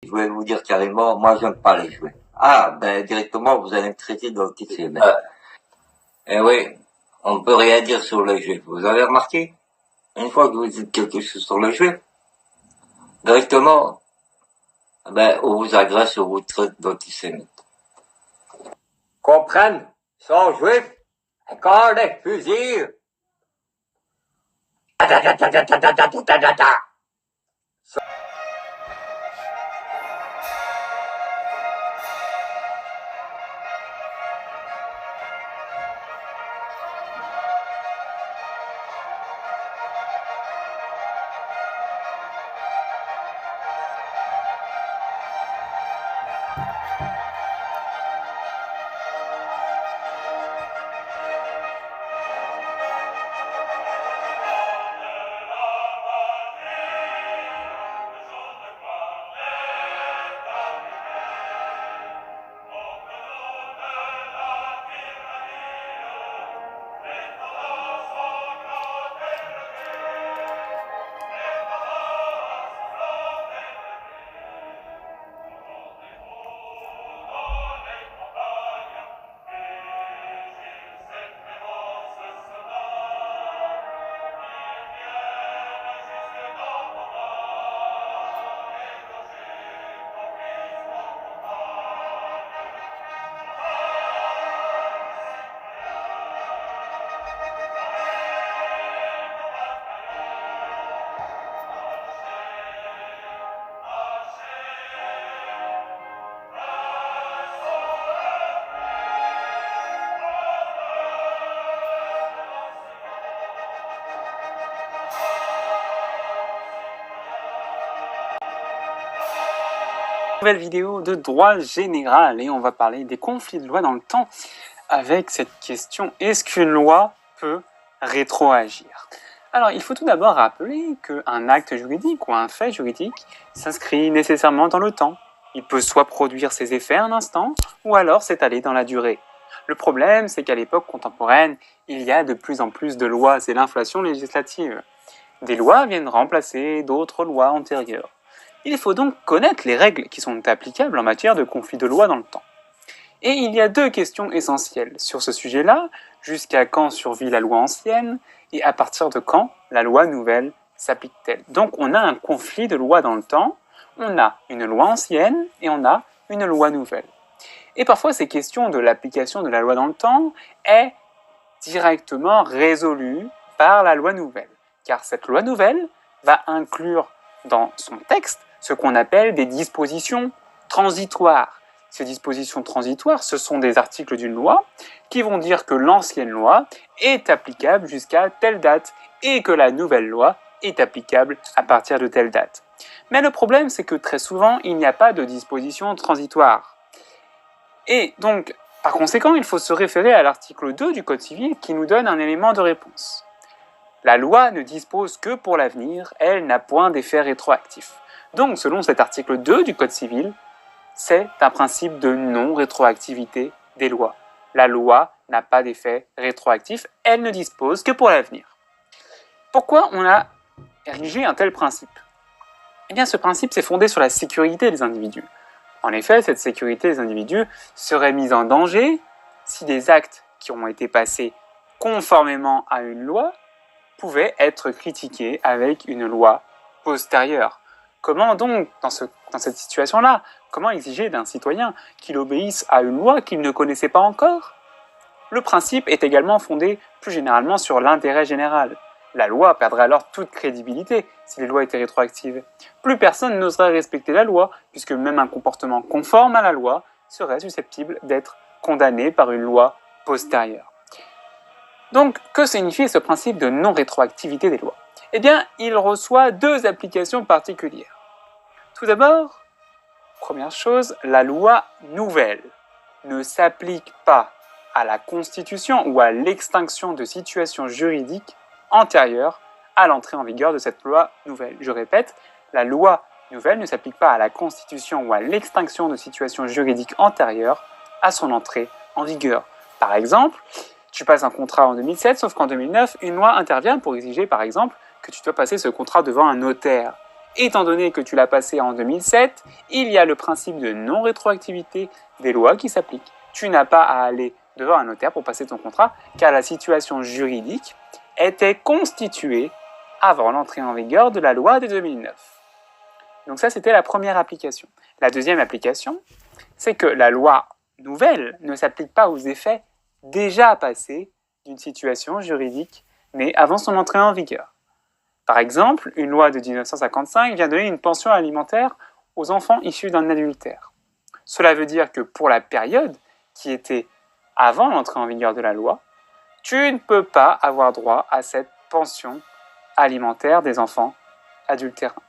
Je vais vous dire carrément, moi j'aime pas les jouets. Ah, ben directement vous allez me traiter d'antisémite. Eh oui, on ne peut rien dire sur les juifs. Vous avez remarqué? Une fois que vous dites quelque chose sur les juifs, directement, ben on vous agresse, on vous traite d'antisémite. Comprennent, sont juifs, encore des fusils. Nouvelle vidéo de droit général et on va parler des conflits de loi dans le temps avec cette question: est-ce qu'une loi peut rétroagir? Alors il faut tout d'abord rappeler qu'un acte juridique ou un fait juridique s'inscrit nécessairement dans le temps. Il peut soit produire ses effets un instant ou alors s'étaler dans la durée. Le problème, c'est qu'à l'époque contemporaine, il y a de plus en plus de lois, c'est l'inflation législative. Des lois viennent remplacer d'autres lois antérieures. Il faut donc connaître les règles qui sont applicables en matière de conflit de loi dans le temps. Et il y a deux questions essentielles sur ce sujet-là: jusqu'à quand survit la loi ancienne et à partir de quand la loi nouvelle s'applique-t-elle? Donc on a un conflit de loi dans le temps, on a une loi ancienne et on a une loi nouvelle. Et parfois ces questions de l'application de la loi dans le temps est directement résolue par la loi nouvelle, car cette loi nouvelle va inclure dans son texte ce qu'on appelle des dispositions transitoires. Ces dispositions transitoires, ce sont des articles d'une loi qui vont dire que l'ancienne loi est applicable jusqu'à telle date et que la nouvelle loi est applicable à partir de telle date. Mais le problème, c'est que très souvent, il n'y a pas de dispositions transitoires. Et donc, par conséquent, il faut se référer à l'article 2 du Code civil qui nous donne un élément de réponse. La loi ne dispose que pour l'avenir, elle n'a point d'effet rétroactif. Donc, selon cet article 2 du Code civil, c'est un principe de non-rétroactivité des lois. La loi n'a pas d'effet rétroactif, elle ne dispose que pour l'avenir. Pourquoi on a érigé un tel principe? Eh bien, ce principe s'est fondé sur la sécurité des individus. En effet, cette sécurité des individus serait mise en danger si des actes qui ont été passés conformément à une loi pouvaient être critiqués avec une loi postérieure. Comment donc, dans cette situation-là, comment exiger d'un citoyen qu'il obéisse à une loi qu'il ne connaissait pas encore? Le principe est également fondé plus généralement sur l'intérêt général. La loi perdrait alors toute crédibilité si les lois étaient rétroactives. Plus personne n'oserait respecter la loi, puisque même un comportement conforme à la loi serait susceptible d'être condamné par une loi postérieure. Donc, que signifie ce principe de non-rétroactivité des lois? Eh bien, il reçoit deux applications particulières. Tout d'abord, première chose, la loi nouvelle ne s'applique pas à la constitution ou à l'extinction de situations juridiques antérieures à l'entrée en vigueur de cette loi nouvelle. Je répète, la loi nouvelle ne s'applique pas à la constitution ou à l'extinction de situations juridiques antérieures à son entrée en vigueur. Par exemple, tu passes un contrat en 2007, sauf qu'en 2009, une loi intervient pour exiger, par exemple, que tu dois passer ce contrat devant un notaire. étant donné que tu l'as passé en 2007, il y a le principe de non-rétroactivité des lois qui s'appliquent. Tu n'as pas à aller devant un notaire pour passer ton contrat, car la situation juridique était constituée avant l'entrée en vigueur de la loi de 2009. Donc ça, c'était la première application. La deuxième application, c'est que la loi nouvelle ne s'applique pas aux effets déjà passés d'une situation juridique née avant son entrée en vigueur. Par exemple, une loi de 1955 vient donner une pension alimentaire aux enfants issus d'un adultère. Cela veut dire que pour la période qui était avant l'entrée en vigueur de la loi, tu ne peux pas avoir droit à cette pension alimentaire des enfants adultérins.